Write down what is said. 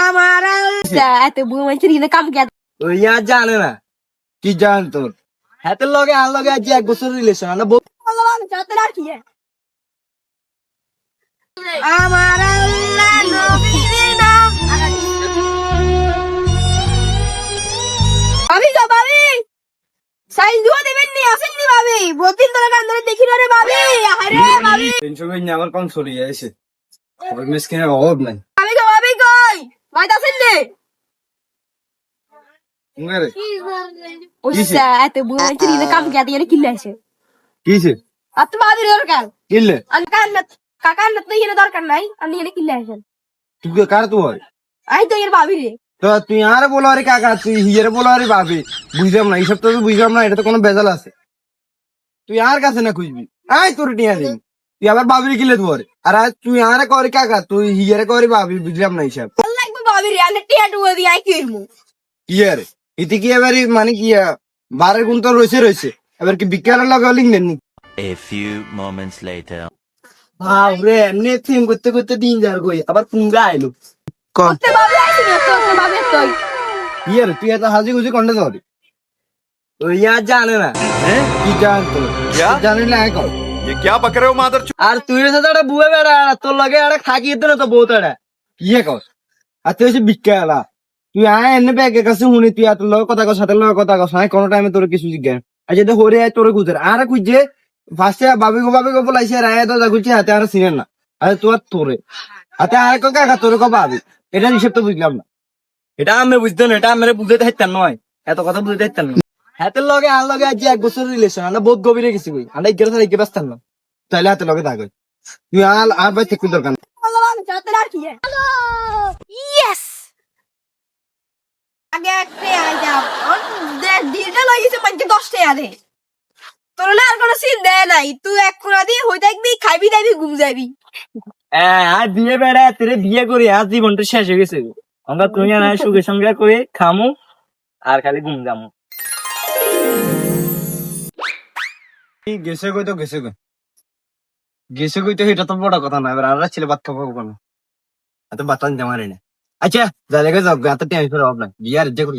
আমার এত বুড়ো মানুষের এখানে কাম কে ওই আর জানে না কি জান তোর হাতের লগে আর লগে আজ 1 বছর রিলেশন না আমার আল্লাহ নবীর নাম ভাবি গো ভাবি সাইজ দুয়া দেবেন নি আসেন নি ভাবি বহুদিন ধরে গান ধরে দেখি না রে ভাবি আরে ভাবি টেনশন কই না আমার কম সরি যাইছে ওই মিসকিনের অভাব নাই ভাবি কই ভাই আসেন নি মুগারে ওস্তা এত বুড়ো মানুষের এখানে কাম কে এখানে কিল্লে আছে কিছে আর তো ভাবির দরকার কিলে আর কাকার না তো এখানে দরকার নাই আমি এখানে কিল্লে আছেন তুই কার তুই আই তো এর ভাবি রে তো তুই আর বলো আরে কাকা তুই হিয়ারে বলো আরে ভাবি বুঝলাম না এইসব তো বুঝলাম না এটা তো কোনো বেজাল আছে তুই আর কাছে না খুঁজবি আয় তোর টিয়া দিন তুই আবার ভাবির কিলে তোর আর তুই আর করে কাকা তুই হিয়ারে করে ভাবি বুঝলাম না এইসব ভাল লাগবে ভাবি রে আমি টিয়া টুয়া দিয়ে আই কিরমু কি আরে ইতি কি এবার মানে কি বারের গুণ তো রয়েছে এবার কি বিজ্ঞানের লগে লিঙ্ক দেননি A few moments later. বাবরে এমনি থিম করতে করতে দিন যার কই আবার পুঙ্গা আইলো করতে ভাবি আইছি না তো ভাবি তুই কি আরে তুই এত হাজি গুজি কন্ডে ধরে ওই আর জানে না হ্যাঁ কি জান তো জানে না এখন ये क्या बक रहे हो मादर আর তুই সাথে একটা বুয়ে বেড়া তোর লগে একটা থাকি দিত না তো বহুত এটা ইয়ে কস আর তুই হচ্ছে বিজ্ঞালা তুই আয় এনে ব্যাগের কাছে শুনি তুই আর তোর লগে কথা কস সাথে লগে কথা কস আমি কোনো টাইমে তোর কিছু জিজ্ঞাসা আর যদি হরে আয় তোর গুজর আর খুঁজছে ফার্স্টে বাবি গো বলাইছে রায় তো খুঁজছে হাতে আর চিনেন না আরে তোরে হাতে আর কাকা তোর কো পাবি এটা হিসেব তো বুঝলাম না এটা আমি বুঝতে না এটা আমার বুঝতে হাইতাম নয় এত কথা বুঝতে হাইতাম না হাতের লগে আর লগে আজ 1 বছর রিলেশন আমরা বহুত গভীরে গেছি কই আমরা 11 তারিখে ব্যস্ত না তাইলে হাতের লগে থাক তুই আর ভাই থেকে দরকার না আল্লাহ চাতে রাখি ইয়েস আগে একটা আই যাব দিলটা লাগিছে 10 টাকা দে তোর না আর কোনো সিন দেয় নাই তুই এক কোনা দিয়ে হই থাকবি খাইবি দাবি ঘুম যাবি আর বিয়ে বেড়া তোরে বিয়ে করি আজ জীবনটা শেষ হয়ে গেছে আমরা তুই আর সুখে সঙ্গে করে খামু আর খালি ঘুম যামু গেছে কই তো এটা তো বড় কথা না এবার আমরা ছেলে বাদ খাবো কেন এত বাতান জামারে না আচ্ছা যা লেগে যাও গাতে টেনশন হবে না বিয়ার যে করি